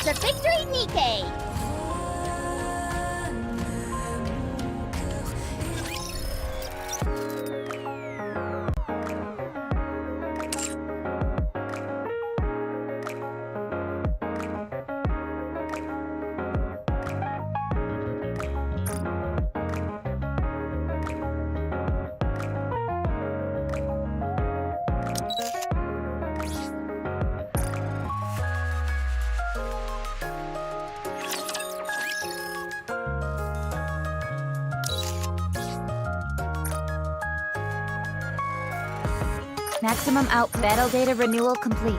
for victory, Nikke! Maximum out battle data renewal complete.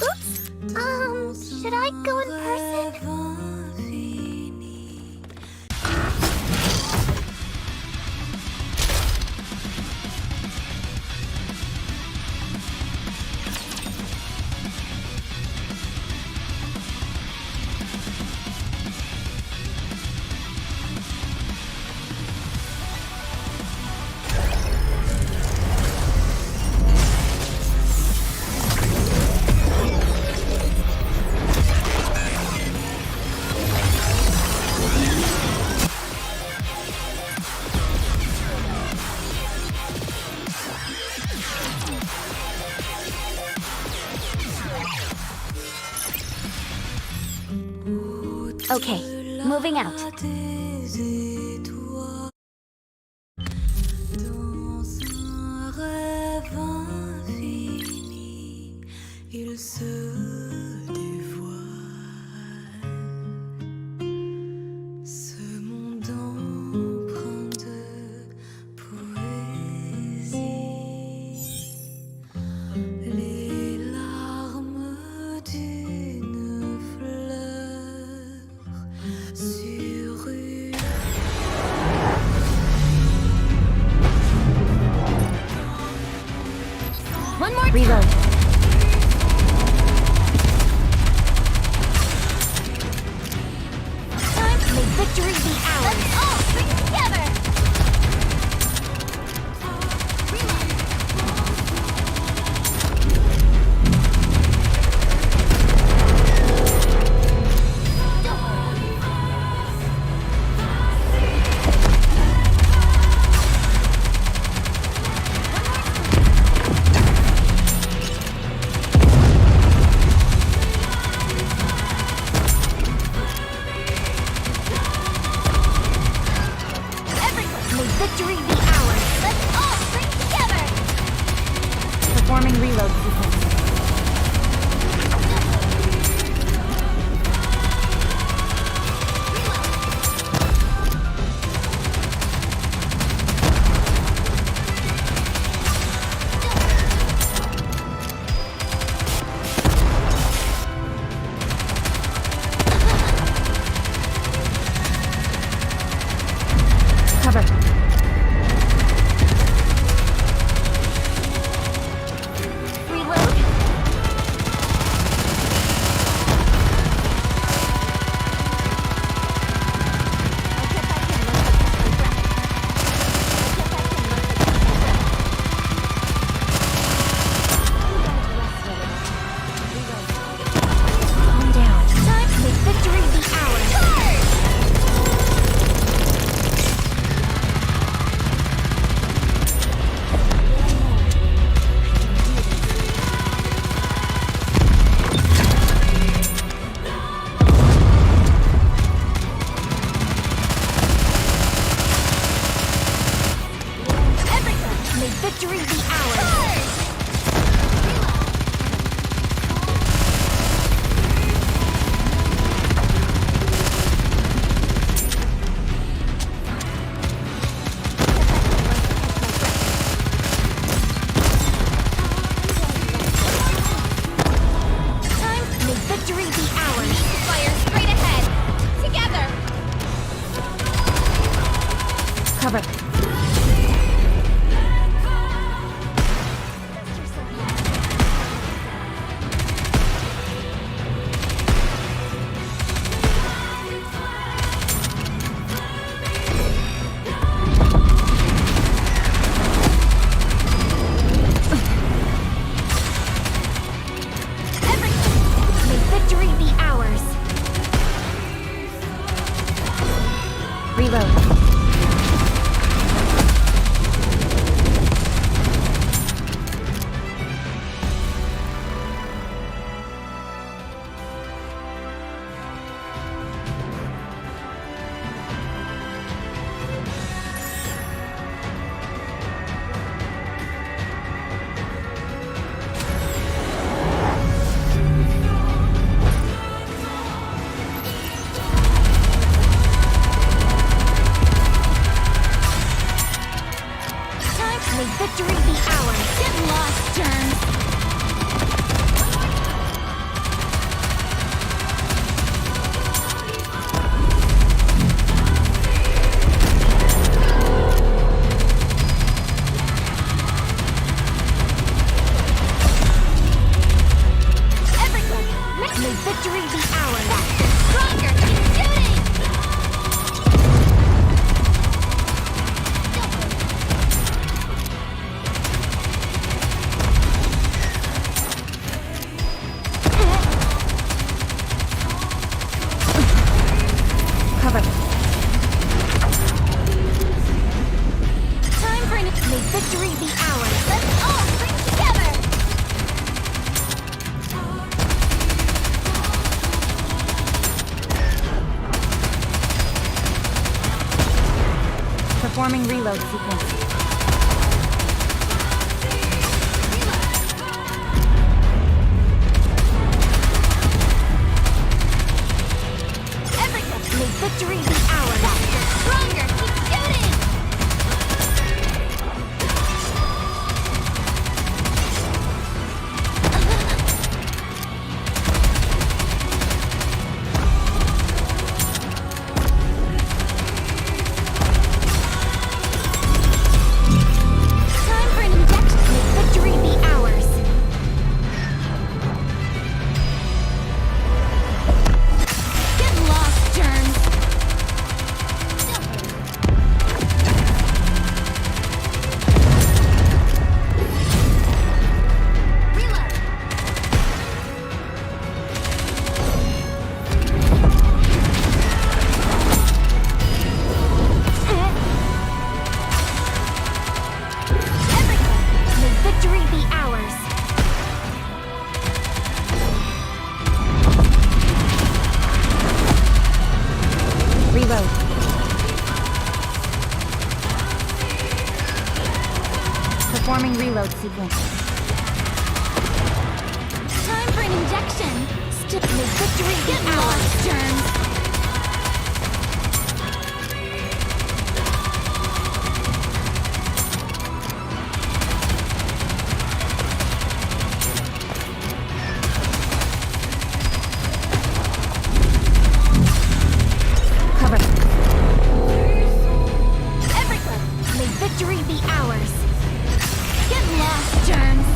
Oops! Should I go in person? Okay, moving out. One more Reload. time. Time to make victory be ours. Let's all bring it together. Victory be ours! Let's all bring together! Performing reload sequence. Cover. Victory be ours! Cover. May victory be ours. Reload. May victory be ours. Get lost, germs. Everyone, may victory be ours. Stronger, keep shooting. Cover. Time for may victory be ours. Let's all sing together. Performing reload sequence. Everyone, may victory be ours. Stronger, keep shooting. Time for an injection. May victory be ours. Get lost, germs. Reload. Everyone, may victory be ours. Reload. Performing reload sequence. Time for an injection. May victory be ours, germs. Cover. Everyone, may victory be ours. Get lost, germs.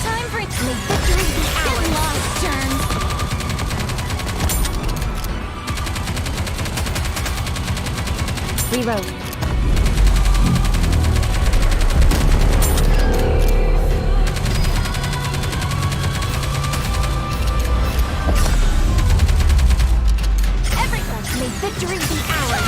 Time for it. May victory be ours. Get lost, germs. Reload. Everyone, may victory be ours.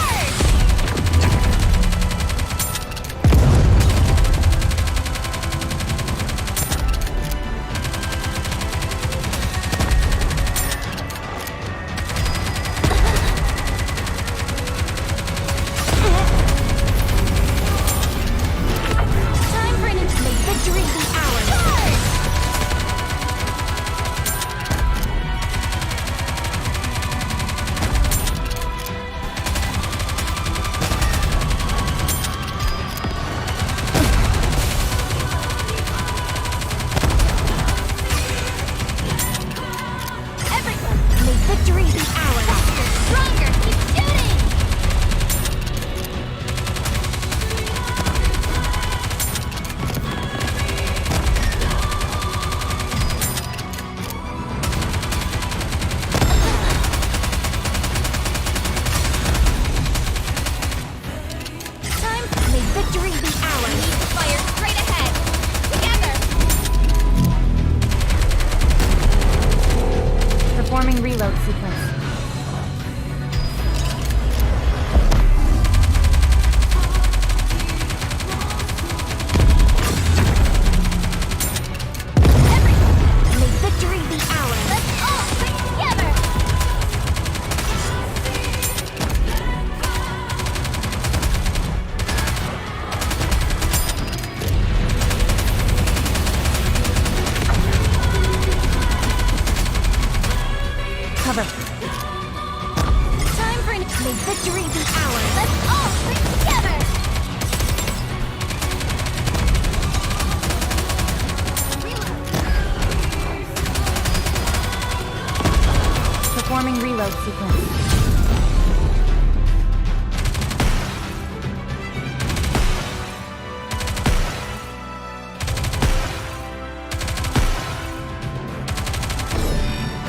reload sequence.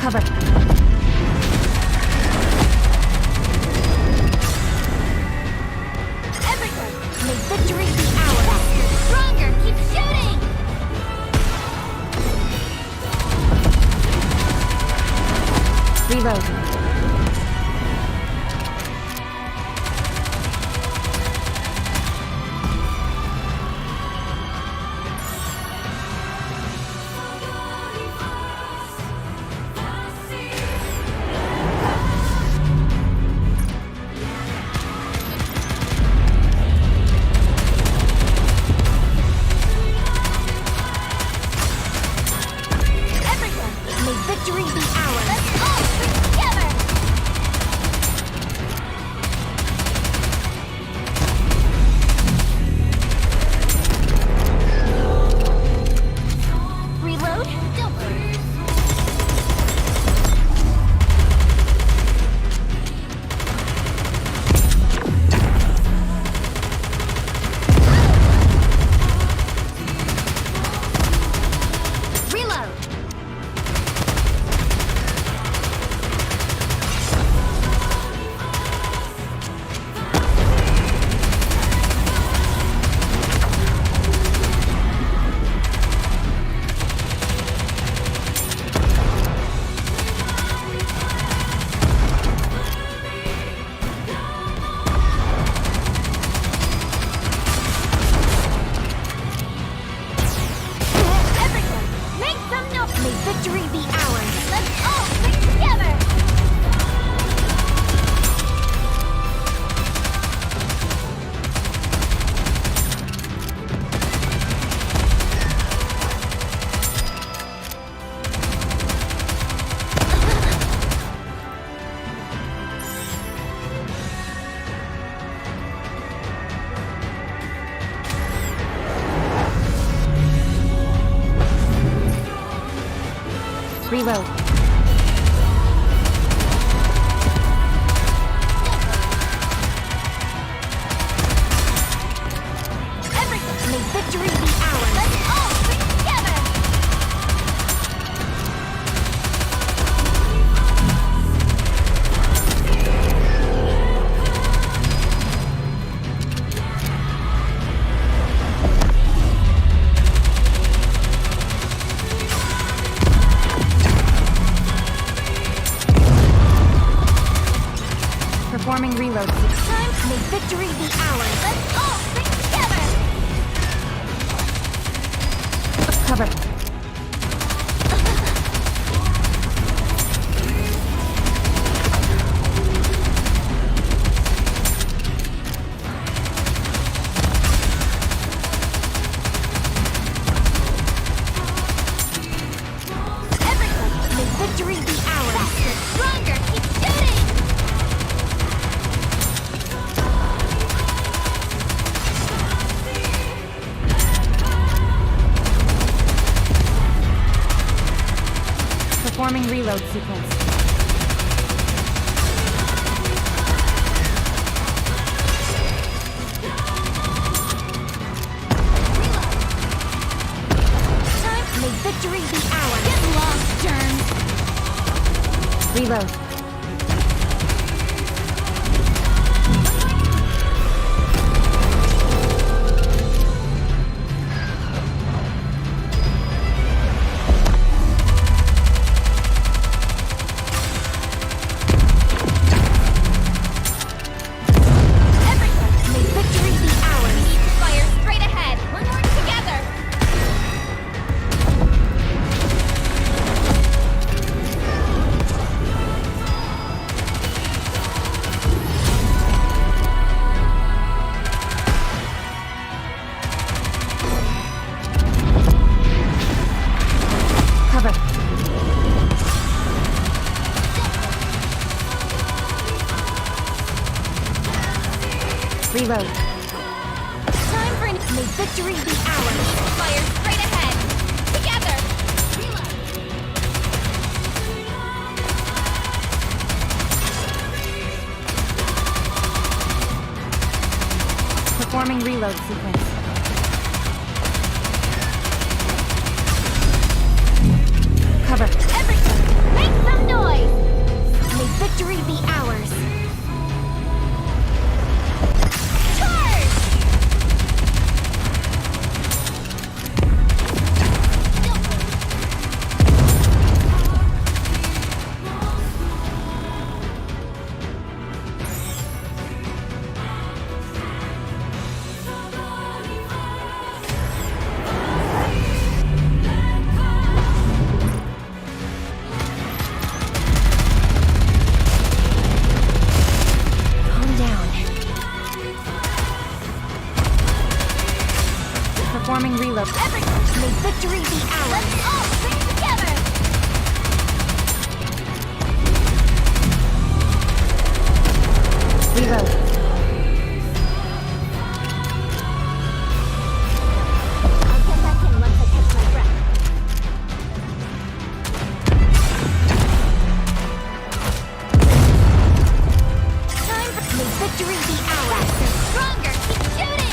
Cover. Everyone, may victory be ours. Faster, stronger, keep shooting. Reload. Everyone, may victory be ours. Let's all stick together. Reload? Don't worry. Reload. Everyone, make some noise. May victory be ours. Let's all stick together. Reload. Everyone, may victory be ours. Let's all stick together. Performing reload sequence. Time, may victory be ours. Let's all stick together. Cover. Everyone, may victory be ours. Faster, stronger, keep shooting. Performing reload sequence. Time, may victory be ours. Get lost, germs. Reload. Everyone, may victory be ours. We need to fire straight ahead. When we're together. Cover. Reload. Time for may victory be ours. Fire straight ahead. Together. Reload. May victory be ours. Let's all sing together. Reload. I'll get back in once I catch my breath. Time for may victory be ours. Faster, stronger, keep shooting.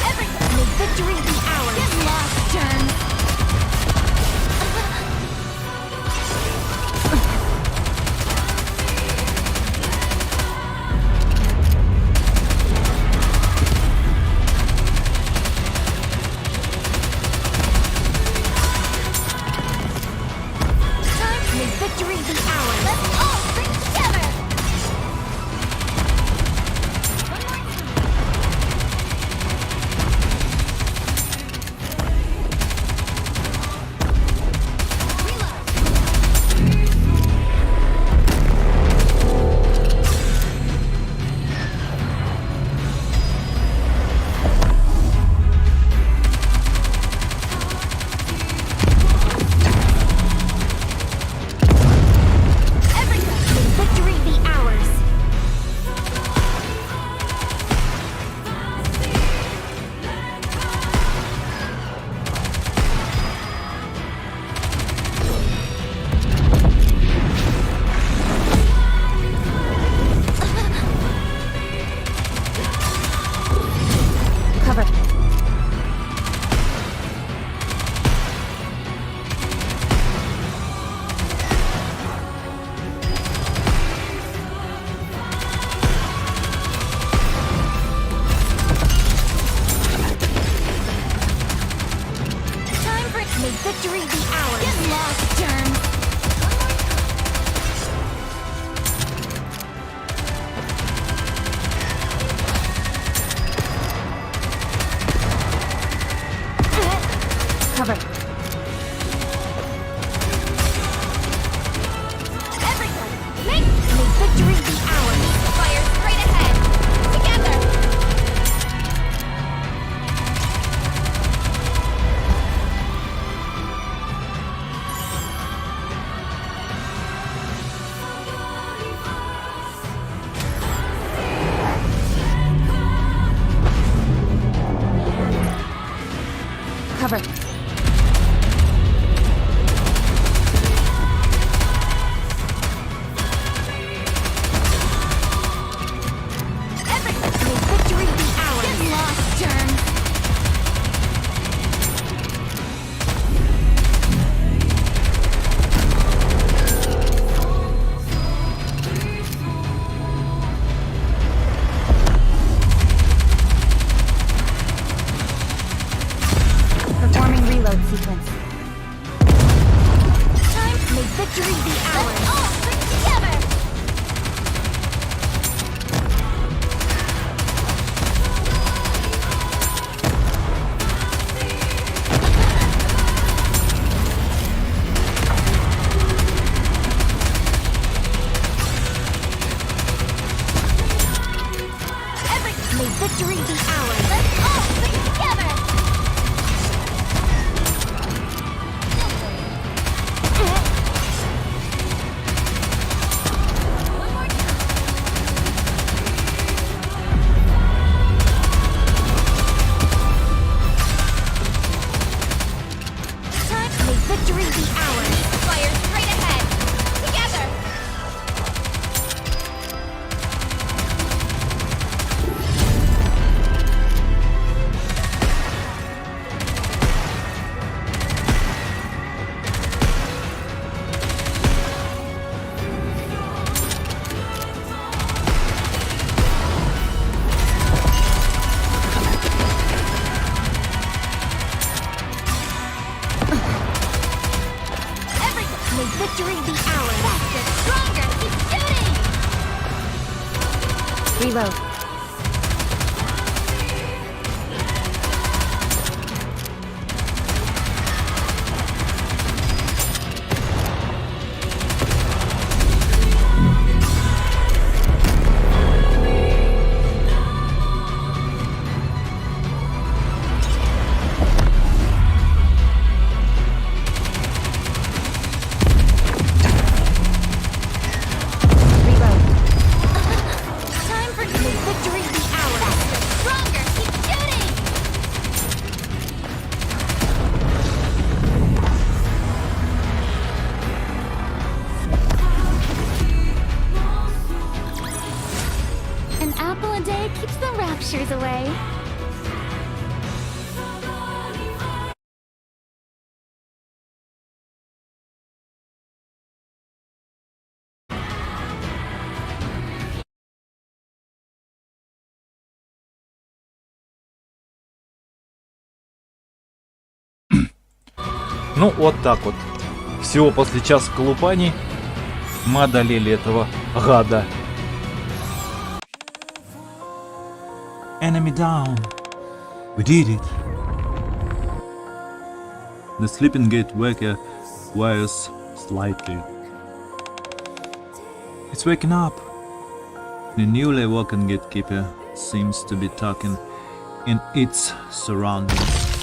Everyone, may victory be ours. Get lost, germs. Time, may victory be ours. Let's all sing together. One more time. Reload. Everyone, may victory be ours. Cover. Time for may victory be ours. Get lost, germs. Cover. Everyone, may victory be ours. Fire straight ahead. Together. Cover. Everyone, may victory be ours. Get lost, germs. Performing reload sequence. Time, may victory be ours. Let's all sing together. Everyone, may victory be ours. Let's all sing together. One more time. Time, may victory be ours. Fire straight ahead. Together. keeps the raptures away. Ну, вот так вот. Всего после часа колупаний мы одолели этого гада. Enemy down. We did it. The sleeping gateway wires slightly. It's waking up. The newly awoken gatekeeper seems to be talking in its surroundings.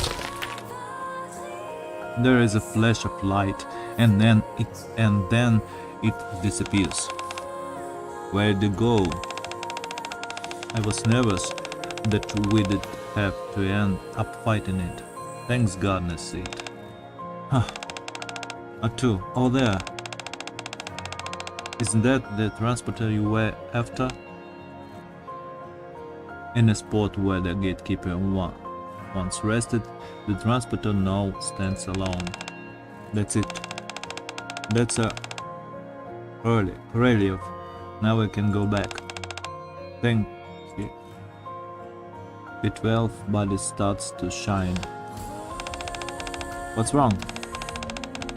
There is a flash of light, and then it disappears. Where'd it go? I was nervous that we did have to end up fighting it. Thanks goodness it. Huh. Two. Oh, there. Isn't that the transporter you were after? In a spot where the gatekeeper once rested, the transporter now stands alone. That's it. That's a relief. Now we can go back. Thank you. The 12 body starts to shine. What's wrong?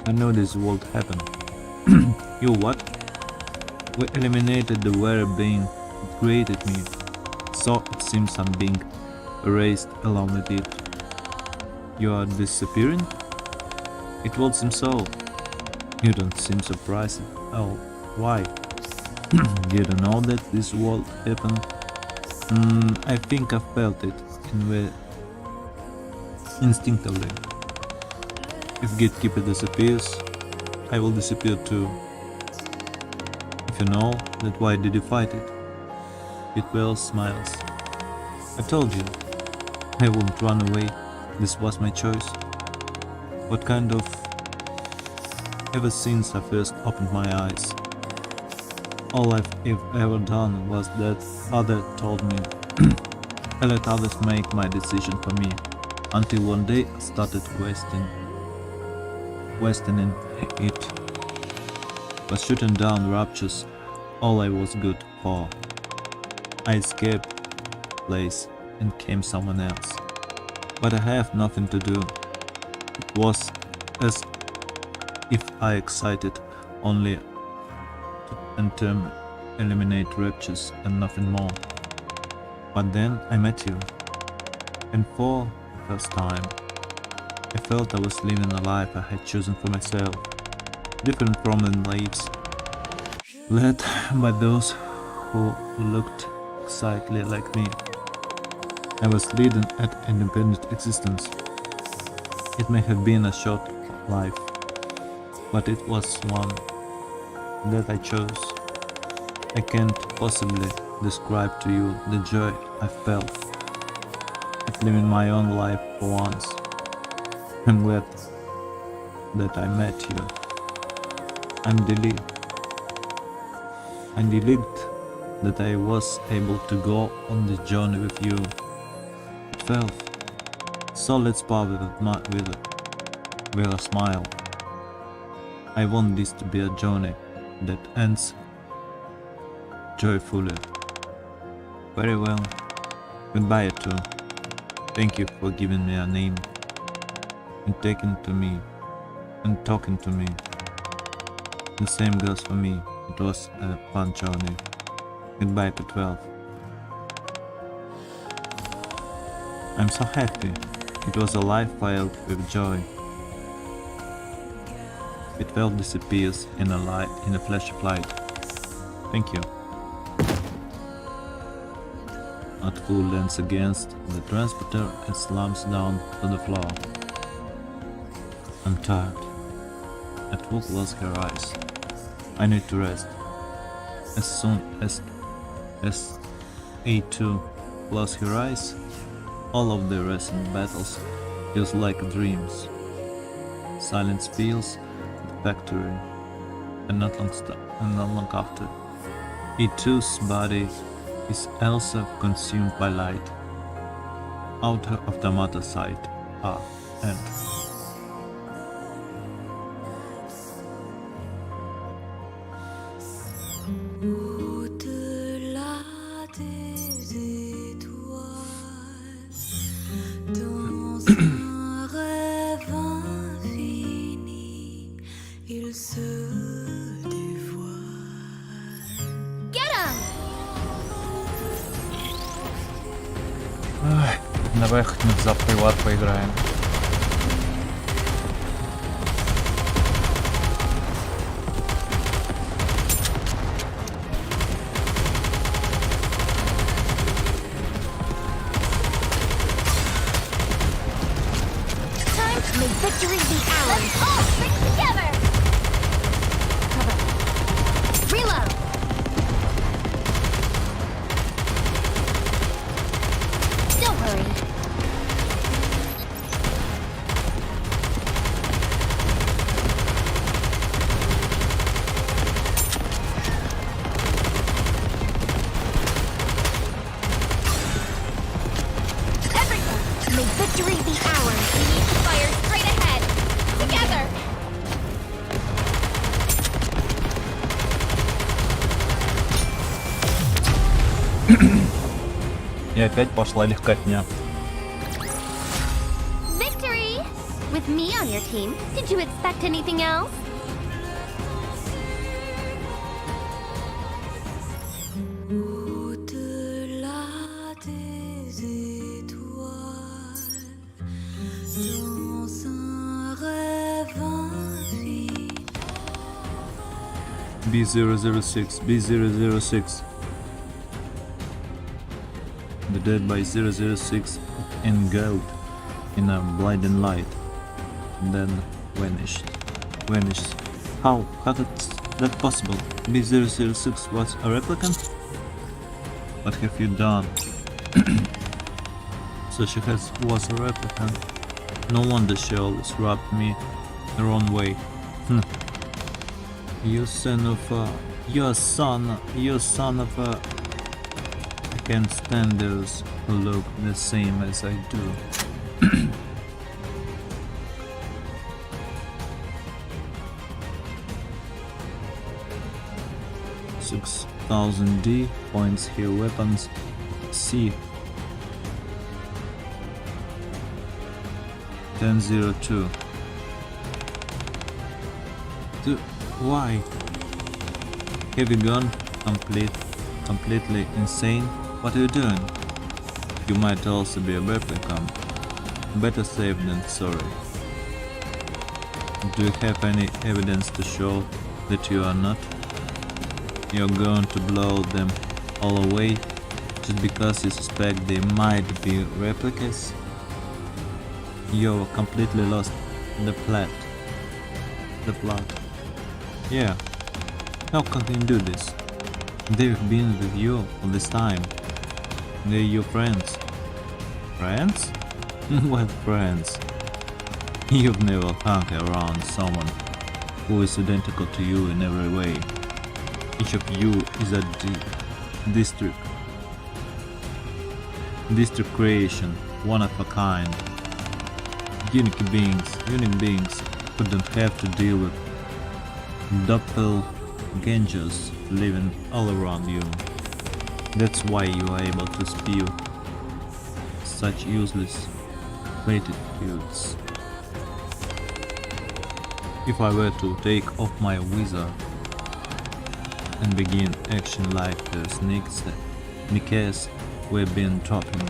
I know this won't happen. You what? We eliminated the very being that created me, so it seems I'm being erased along with it. You are disappearing? It won't seem so. You don't seem surprised. Oh, why? You don't know that this won't happen? I think I felt it instinctively. If Gatekeeper disappears, I will disappear too. If you know that, why did you fight it? It well smiles. I told you, I wouldn't run away. This was my choice. What kind of... Ever since I first opened my eyes, all I've ever done was that other told me. I let others make my decision for me, until one day I started questioning it. Was shooting down raptures all I was good for. I escaped place and came someone else. But I have nothing to do. It was as if I excited only to eliminate raptures and nothing more. But then I met you, and for the first time I felt I was living a life I had chosen for myself, different from the lives led by those who looked exactly like me. I was leading an independent existence. It may have been a short life, but it was one that I chose. I can't possibly describe to you the joy I felt at living my own life for once. I'm glad that I met you. I'm relieved that I was able to go on this journey with you. 12. So let's part with a smile. I want this to be a journey that ends joyfully. Very well. Goodbye, you two. Thank you for giving me a name and talking to me. The same goes for me. It was a fun journey. Goodbye to 12. I'm so happy. It was a life filled with joy. It well disappears in a flash of light. Thank you. Atfu leans against the transporter and slumps down to the floor. I'm tired. Atfu closes her eyes. I need to rest. As soon as A2 closes her eyes, all of the recent battles feels like dreams. Silence fills the factory, and not long after, E2's body is also consumed by light. Outer automata sight are end. Au-delà des étoiles, dans un rêve infini, il se dévoile. Get him! Ай, давай хоть за приват поиграем. Time to make victory be ours. Let's all stick together. Cover. Reload. Don't worry. Everyone, may victory be ours. We need to fire straight ahead. Together. И опять пошла легкотня. Victory! With me on your team, did you expect anything else? Au-delà des étoiles, dans un rêve infini. B006, B006. The dead by 006 engulfed in a blinding light, then vanished. How is that possible? B006 was a replicant? What have you done? So she was a replicant. No wonder she always rubbed me the wrong way. You son of a... You son of a... I can't stand those who look the same as I do. 6000 D points here, weapons C 1002. Why? Have you gone completely insane? What are you doing? You might also be a replicant. Better safe than sorry. Do you have any evidence to show that you are not? You're going to blow them all away just because you suspect they might be replicas? You're completely lost the plot. Yeah. How can you do this? They've been with you all this time. They're your friends. Friends? What friends? You've never hung around someone who is identical to you in every way. Each of you is a district creation, one of a kind. Unique beings who don't have to deal with doppelgangers living all around you. That's why you are able to spew such useless platitudes. If I were to take off my wizard and begin action like the Nikke's we've been talking,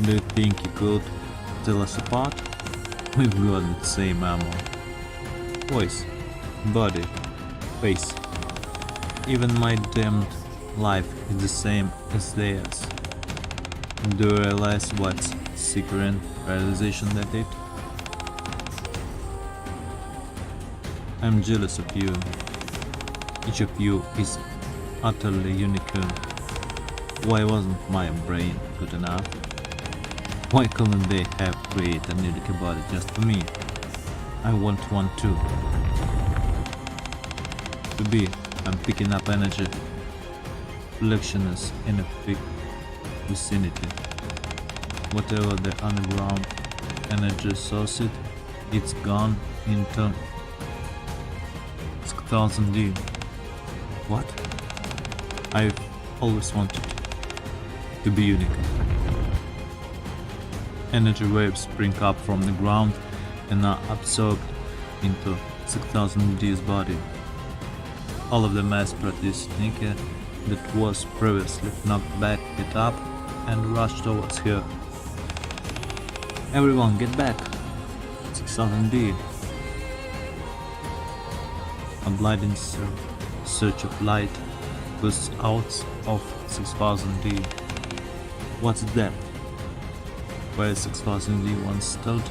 do you think you could tell us apart? We've got the same ammo. Voice, body, face. Even my damned life is the same as theirs. Do you realize what's secret realization that it? I'm jealous of you. Each of you is utterly unique. Why wasn't my brain good enough? Why couldn't they have created a Nikke body just for me? I want one too. I'm picking up energy. reflections in a big vicinity. Whatever the underground energy source it's gone into 6000D. What? I've always wanted to be unique. Energy waves spring up from the ground and are absorbed into 6000D's body. All of the mass-produced Nikke that was previously knocked back get up and rush towards her. Everyone get back! 6000D. A blinding surge of light bursts out of 6000D. What's that? Where 6000D once stood,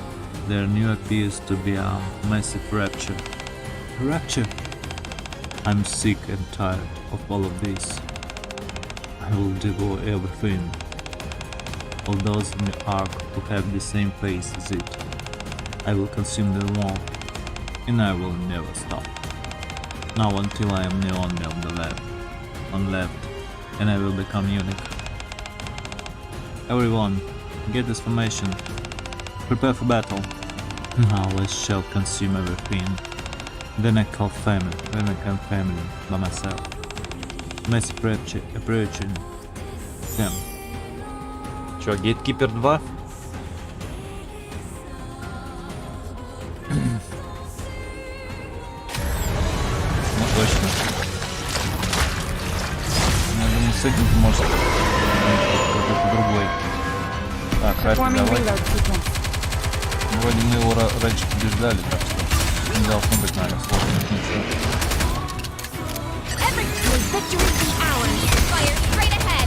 there now appears to be a massive rapture. Rapture? I'm sick and tired of all of this. I will devour everything. All those in the ark who have the same face as it. I will consume them all, and I will never stop. Now until I am the only one left, and I will become unique. Everyone, get this formation. Prepare for battle. Now I shall consume everything. Then I call family by myself. Massive rapture approaching them. Чё, Гейткипер 2? Ну точно. Я думаю, с этим ты можешь какой-то другой. Так, Рафи, давай. Ну, вроде мы его раньше побеждали, так что не должно быть, наверное, сложных ничего.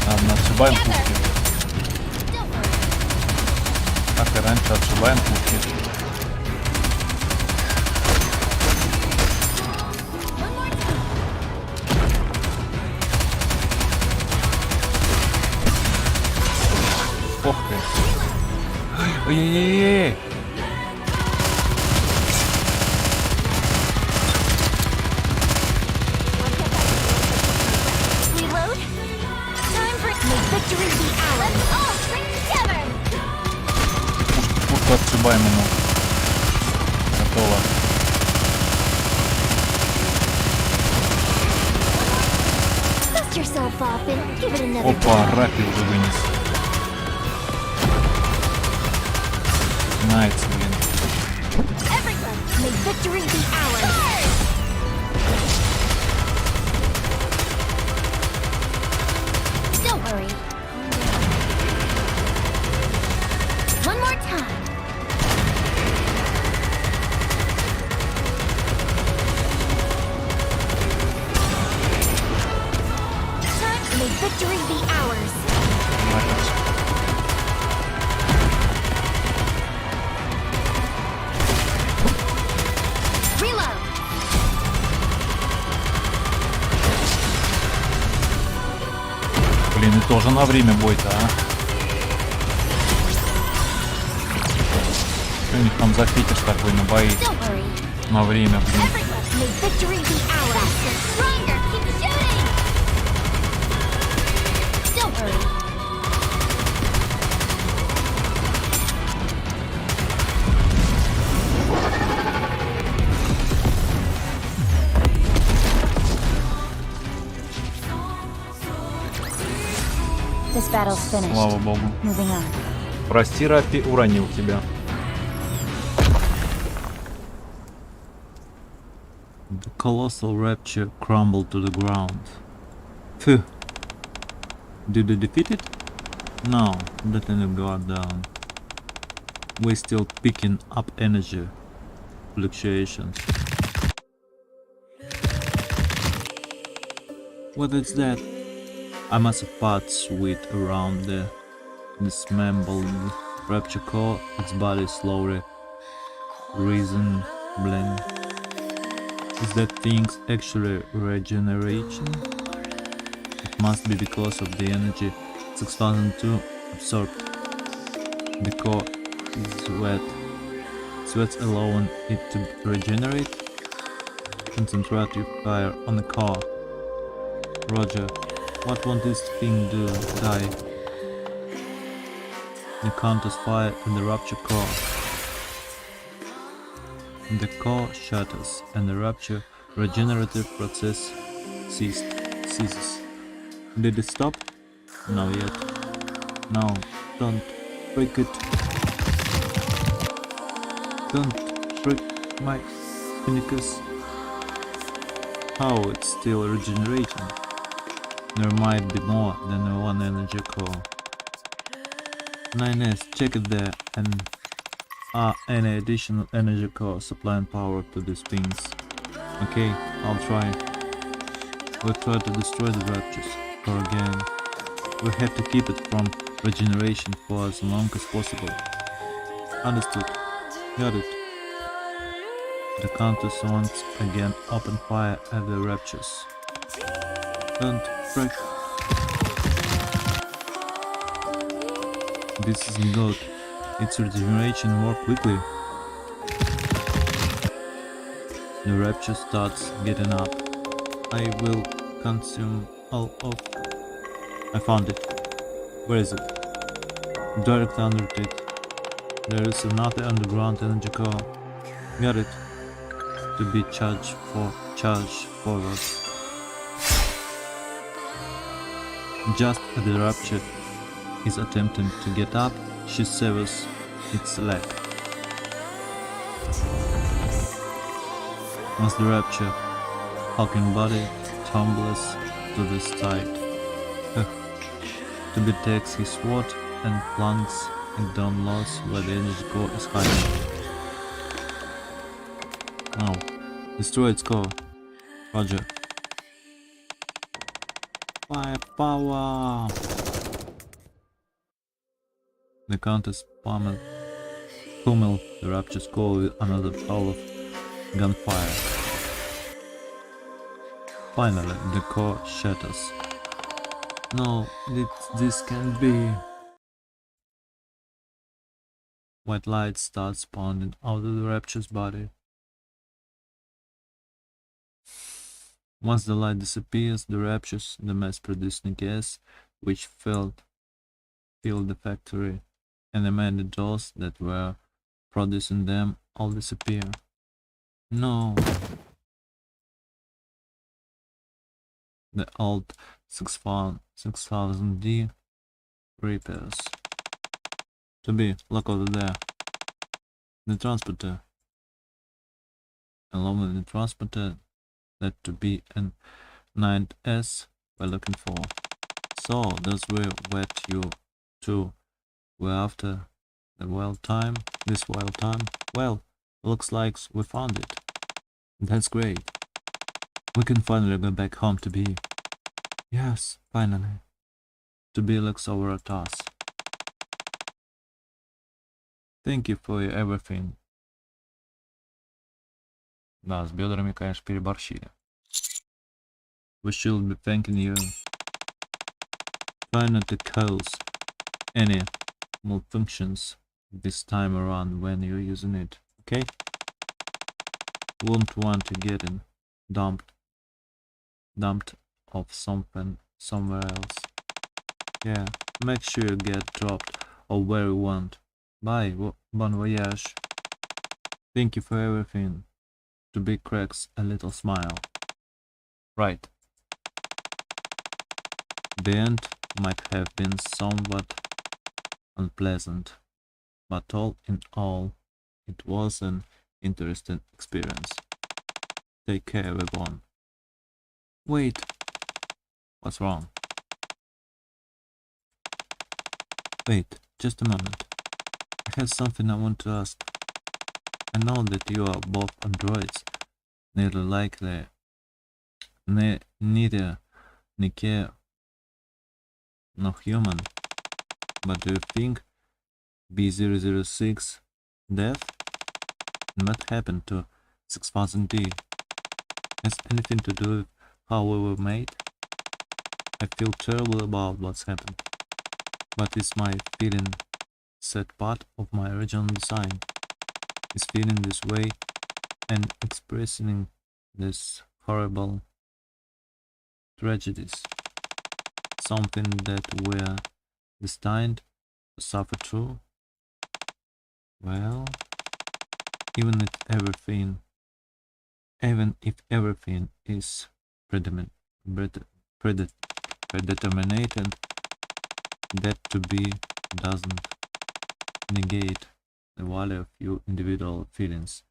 Ладно, отшибаем пушки. Как и раньше, отшибаем пушки. Ох ты. Ой-ой-ой-ой. Пушку отшибаем ему. Готово. Опа, Рафи уже вынес. Найс, блин. Блин, и тоже на время бой-то, а? Что у них там за фетиш такой на бои? На время, блин. This battle's finished. Слава богу. Moving on. Прости, Рафи, уронил тебя. The colossal rapture crumbled to the ground. Phew. Did they defeat it? No, that didn't go down. We're still picking up energy fluctuations. What is that? A massive part swept around the dismembered rapture core, its body slowly resembling. Is that thing actually regenerating? It must be because of the energy 6002 absorbed. The core is wet. Sweats allowing it to regenerate. Concentrate your fire on the core. Roger. What won't this thing do? Die. The counters fire and the rupture core. The core shatters and the rupture regenerative process ceases. Did it stop? No yet. No, don't break it. Don't break my Nikke. How it's still regenerating? There might be more than one energy core. 9S, check it there, and are any additional energy core supplying power to these things? Okay, I'll try. We'll try to destroy the raptures core again. We have to keep it from regeneration for as long as possible. Understood. Got it. The counters once again open fire at the raptures. Don't break. This isn't good. It's regeneration more quickly. The rapture starts getting up. I will consume all of... I found it. Where is it? Directly under it. There is another underground energy core. Got it. To be charged forward. Just as the rapture is attempting to get up, she severs its leg. As the rapture, hulking body tumbles to the side. To be takes his sword and plunks it down lows where the energy core is hiding. Now, destroy its core. Roger. Firepower! The countess pummel the rapture's core with another foul of gunfire. Finally, the core shatters. No, this can't be. White light starts pounding out of the rapture's body. Once the light disappears, the raptures, the mass-produced Nikke, which filled the factory, and the many dolls that were producing them, all disappear. No. The old 6000D repairs. To be, look over there. The transporter. Along with the transporter, that to be an 9S we're looking for. So those were what you two were after this wild time. Well, looks like we found it. That's great. We can finally go back home to be. Yes, finally. To be looks over at us. Thank you for everything. Да, с бедрами, конечно, переборщили. We should be thanking you. Try not to cause any malfunctions this time around when you're using it, okay? Won't want to get in dumped off something somewhere else. Yeah, make sure you get dropped or where you want. Bye, bon voyage. Thank you for everything. To be cracks a little smile. Right. The end might have been somewhat unpleasant, but all in all, it was an interesting experience. Take care, everyone. Wait. What's wrong? Wait, just a moment. I have something I want to ask. I know that you are both androids, neither Nikke nor human, but do you think B006 death and what happened to 6000D has anything to do with how we were made? I feel terrible about what's happened, but it's my feeling, set part of my original design. Is feeling this way and expressing these horrible tragedies. something that we're destined to suffer through? Well, even if everything is predetermined, that to be doesn't negate the value of your individual feelings.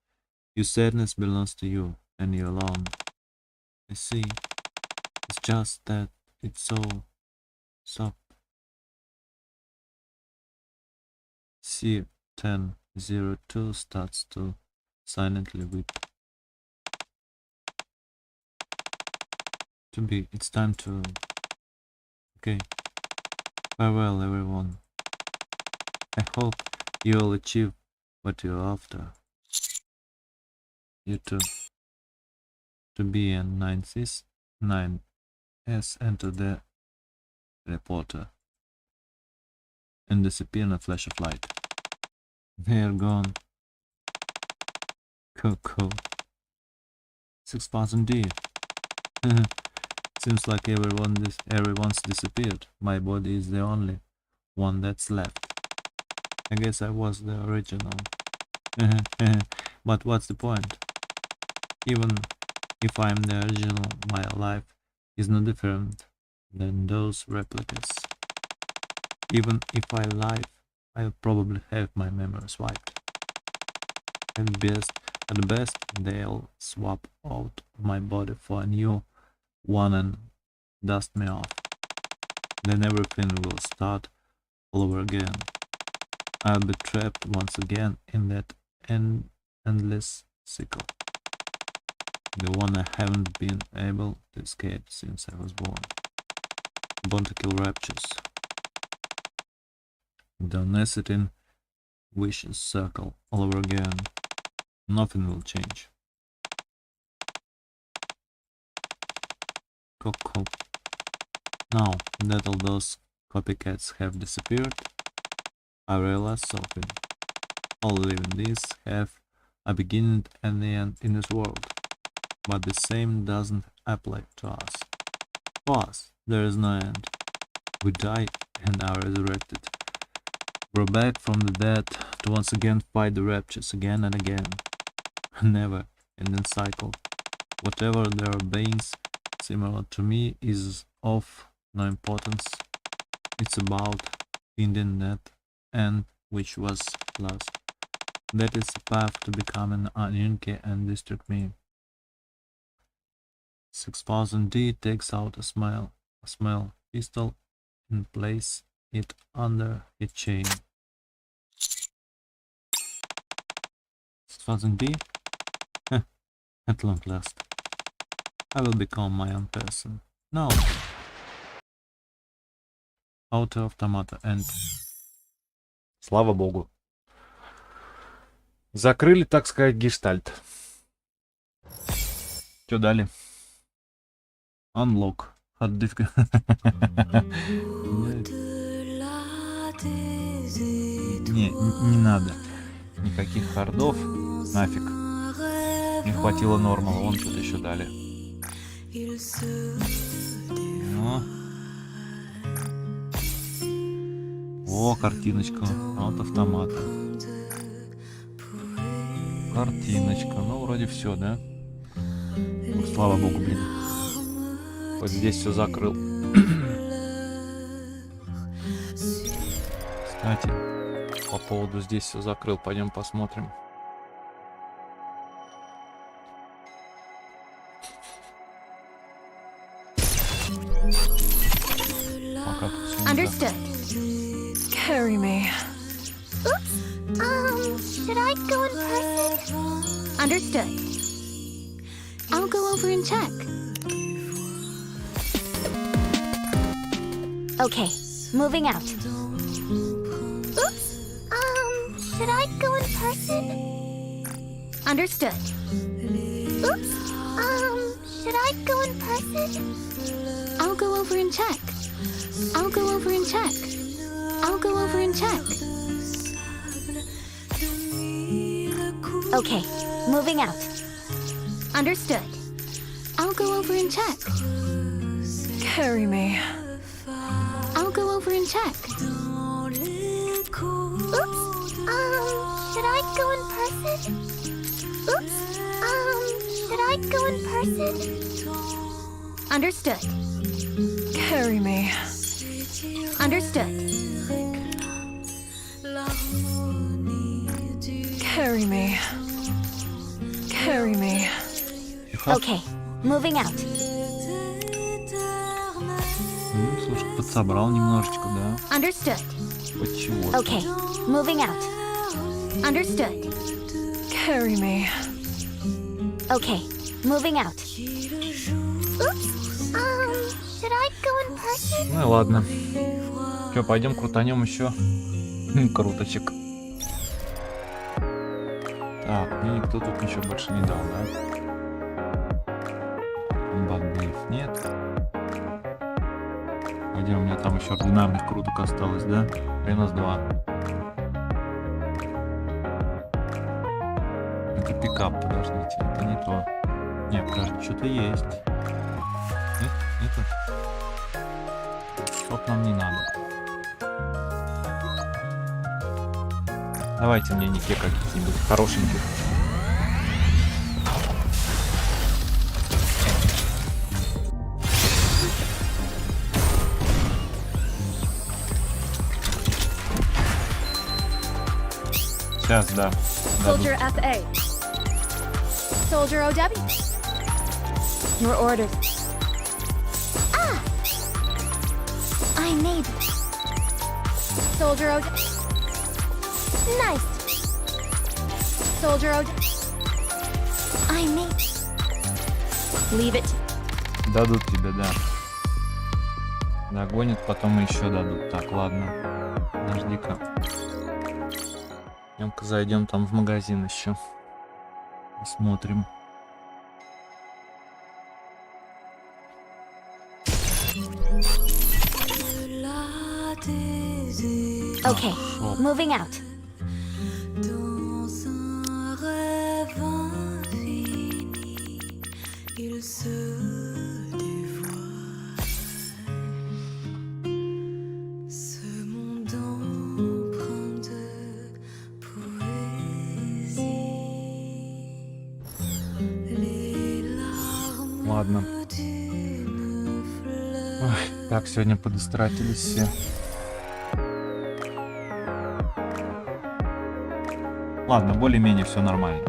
Your sadness belongs to you and you alone. I see. It's just that it's so soft. C1002 starts to silently weep. To be, it's time to... Okay. Farewell, everyone. I hope you all achieve what you're after. You too. To be and 9S enter the reporter and disappear in a flash of light. They are gone. Cool. 6000D. Seems like everyone's disappeared. My body is the only one that's left. I guess I was the original. But what's the point? Even if I'm the original, my life is no different than those replicas. Even if I live, I'll probably have my memories wiped. At best, they'll swap out my body for a new one and dust me off. Then everything will start all over again. I'll be trapped once again in that endless cycle. The one I haven't been able to escape since I was born. Born to kill raptures. The unhesitating vicious circle all over again. Nothing will change. Cool. Now that all those copycats have disappeared, I realize something. All living beings have a beginning and the end in this world, but the same doesn't apply to us. For us, there is no end. We die and are resurrected. We're back from the dead to once again fight the raptures again and again. Never ending cycle. Whatever there are beings similar to me is of no importance. It's about finding that end which was lost. That is the path to becoming a Nikke and district me. 6000D takes out a small pistol and place it under a chain. 6000D? At long last. I will become my own person. No. Автомата and... Слава богу. Закрыли, так сказать, гештальт. Что дали? Unlock. Hard difficult. Не надо. Никаких хардов. Нафиг. Не хватило нормала. Вон что-то еще дали. Ну. О, картиночка от автомата. Картиночка. Ну, вроде все, да? Ну, слава богу, блин. Вот здесь все закрыл. Кстати, по поводу здесь все закрыл. Пойдем посмотрим. Understood. Carry me. Oops. Should I go in person? Understood. I'll go over and check. Okay, moving out. Oops. Should I go in person? Understood. Oops. Should I go in person? I'll go over and check. I'll go over and check. I'll go over and check. Okay, moving out. Understood. I'll go over and check. Carry me. check. Oops. Should I go in person? Oops. Should I go in person? Understood. Carry me. Understood. Carry me. Carry me. Okay, moving out. Ну, слушай, подсобрал немножечко, да? Understood. Хоть чего-то. Okay, moving out. Understood. Carry me. Okay, moving out. Oops. Should I go in person? Ну и ладно. Че, пойдем крутанем еще круточек. Так, мне никто тут ничего больше не дал, да? Комбат-блиф нет. Пойдем, у меня там еще ординарных круток осталось, да? И у нас 2. Это пикап, подождите, это не то. Нет, подожди, что-то есть. Нет, это. Стоп, нам не надо. Давайте мне Nikke каких-нибудь хорошеньких. Сейчас, да. Soldier FA. Soldier OW. Your orders. I need. Soldier OW. Nice. Soldier OW. I need. Leave it. Дадут тебе, да. Догонят, потом еще дадут. Так, ладно. Подожди-ка. Пойдем-ка зайдем там в магазин еще. Посмотрим. Okay, moving out. Dans un rêve infini, il se dévoile. Ce monde empreint de poésie. Les larmes Ладно. d'une fleur. Ой, так, сегодня подистратились все. Ладно, более-менее все нормально.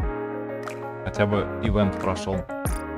Хотя бы ивент прошел.